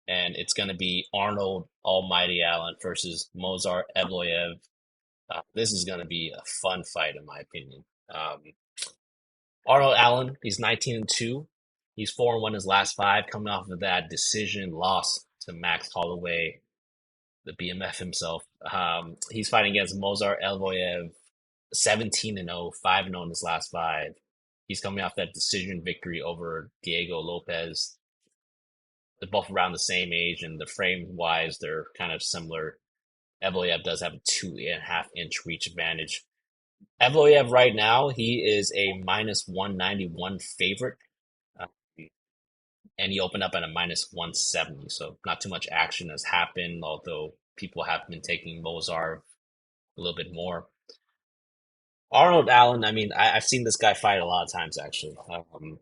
and it's going to be Arnold Almighty Allen versus Movsar Evloev. This is going to be a fun fight, in my opinion. Um, Arnold Allen, he's 19-2. He's 4-1 his last five, coming off of that decision loss to Max Holloway, the BMF himself. He's fighting against Movsar Evloev, 17-0, 5-0 in his last five. He's coming off that decision victory over Diego Lopez. They're both around the same age, and the frame wise, they're kind of similar. Evloev does have a 2.5 inch reach advantage. Evloev right now, he is a minus 191 favorite, uh, and he opened up at a minus 170. So not too much action has happened, although people have been taking Movsar a little bit more. Arnold Allen, I mean, I've seen this guy fight a lot of times, actually.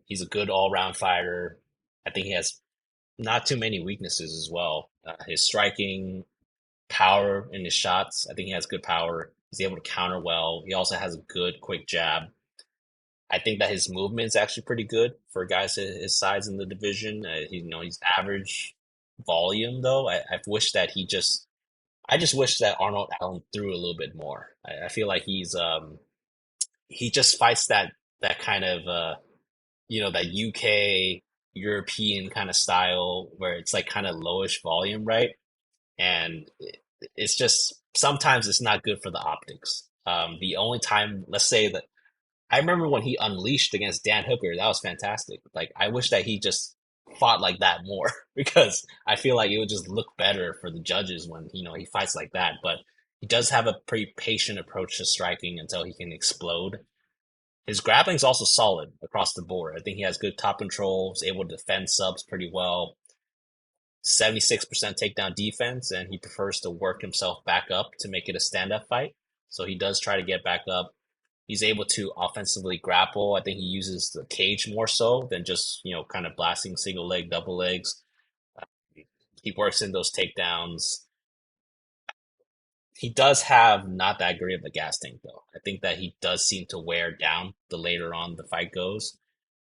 He's a good all round fighter. I think he has not too many weaknesses as well. His striking, power in his shots, I think he has good power. He's able to counter well. He also has a good quick jab. I think that his movement's actually pretty good for guys his size in the division. He's average volume though. I wish that I just wish that Arnold Allen threw a little bit more. I feel like he just fights that kind of that UK European kind of style where it's like kind of lowish volume, right? And it's just sometimes it's not good for the optics. The only time, let's say that I remember when he unleashed against Dan Hooker, that was fantastic. Like I wish that he just fought like that more because I feel like it would just look better for the judges when he fights like that. But he does have a pretty patient approach to striking until he can explode. His grappling's also solid across the board. I think he has good top control, is able to defend subs pretty well. 76% takedown defense, and he prefers to work himself back up to make it a stand-up fight. So he does try to get back up. He's able to offensively grapple. I think he uses the cage more so than just, kind of blasting single leg, double legs. He works in those takedowns. He does have not that great of a gas tank, though. I think that he does seem to wear down the later on the fight goes.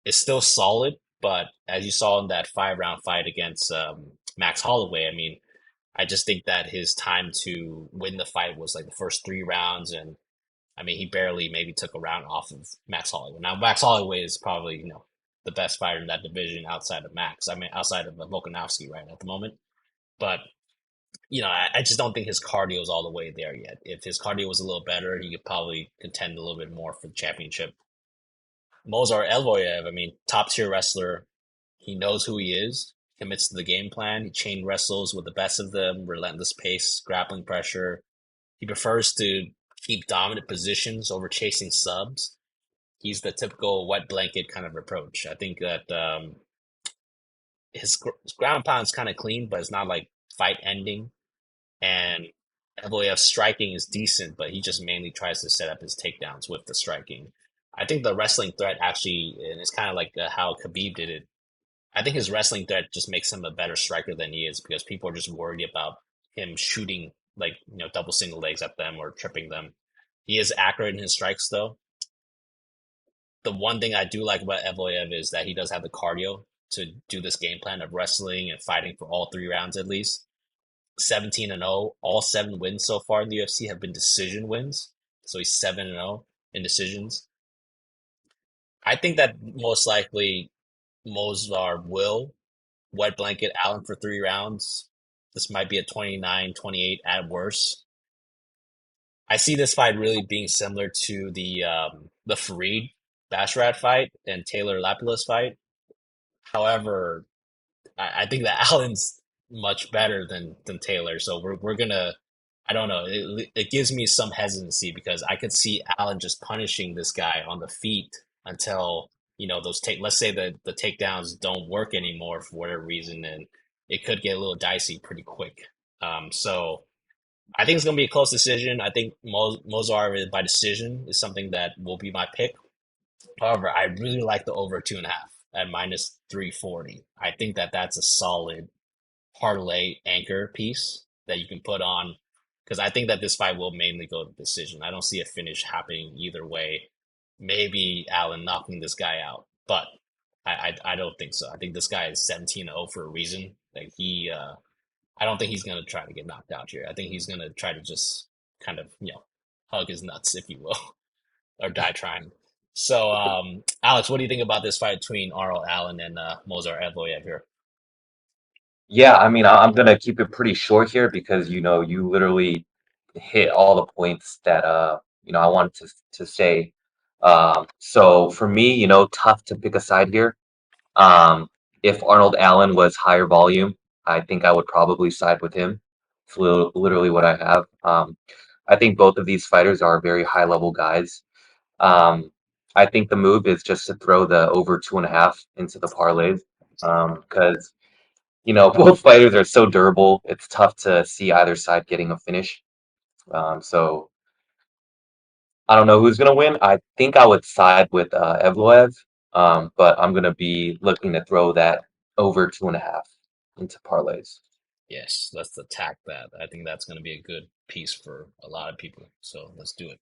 It's still solid, but as you saw in that 5-round fight against Max Holloway, I mean, I just think that his time to win the fight was like the first 3 rounds, and I mean, he barely maybe took a round off of Max Holloway. Now, Max Holloway is probably the best fighter in that division outside of Max. I mean, outside of Volkanovski right at the moment, but I just don't think his cardio is all the way there yet. If his cardio was a little better, he could probably contend a little bit more for the championship. Movsar Evloev, I mean, top tier wrestler. He knows who he is, commits to the game plan. He chain wrestles with the best of them, relentless pace, grappling pressure. He prefers to keep dominant positions over chasing subs. He's the typical wet blanket kind of approach. I think that his ground pound's kind of clean, but it's not like fight ending. And Evloev's striking is decent, but he just mainly tries to set up his takedowns with the striking. I think the wrestling threat actually, and it's kind of like how Khabib did it. I think his wrestling threat just makes him a better striker than he is because people are just worried about him shooting like double single legs at them or tripping them. He is accurate in his strikes though. The one thing I do like about Evloev is that he does have the cardio to do this game plan of wrestling and fighting for all 3 rounds at least. 17-0. All 7 wins so far in the UFC have been decision wins. So he's 7-0 in decisions. I think that most likely Movsar will wet blanket Allen for 3 rounds. This might be a 29-28 at worst. I see this fight really being similar to the Fareed Basharat fight and Taylor Lapilus fight. However, I think that Allen's much better than Taylor. So we're gonna. I don't know. It gives me some hesitancy because I could see Allen just punishing this guy on the feet until those take. Let's say that the takedowns don't work anymore for whatever reason, and it could get a little dicey pretty quick. So I think it's gonna be a close decision. I think Movsar by decision is something that will be my pick. However, I really like the over 2.5 at minus 340. I think that that's a solid parlay anchor piece that you can put on because I think that this fight will mainly go to decision. I don't see a finish happening either way. Maybe Allen knocking this guy out, but I don't think so. I think this guy is 17-0 for a reason. Like I don't think he's gonna try to get knocked out here. I think he's gonna try to just kind of, hug his nuts, if you will, or die trying. So, Alex, what do you think about this fight between Arnold Allen and Movsar Evloev here? Yeah, I mean, I'm gonna keep it pretty short here because you literally hit all the points that I wanted to say. So for me, tough to pick a side here. Um, if Arnold Allen was higher volume, I think I would probably side with him. It's literally what I have. I think both of these fighters are very high level guys. Um, I think the move is just to throw the over 2.5 into the parlays. Because both fighters are so durable. It's tough to see either side getting a finish. So I don't know who's gonna win. I think I would side with Evloev, but I'm gonna be looking to throw that over 2.5 into parlays. Yes, let's attack that. I think that's gonna be a good piece for a lot of people. So let's do it.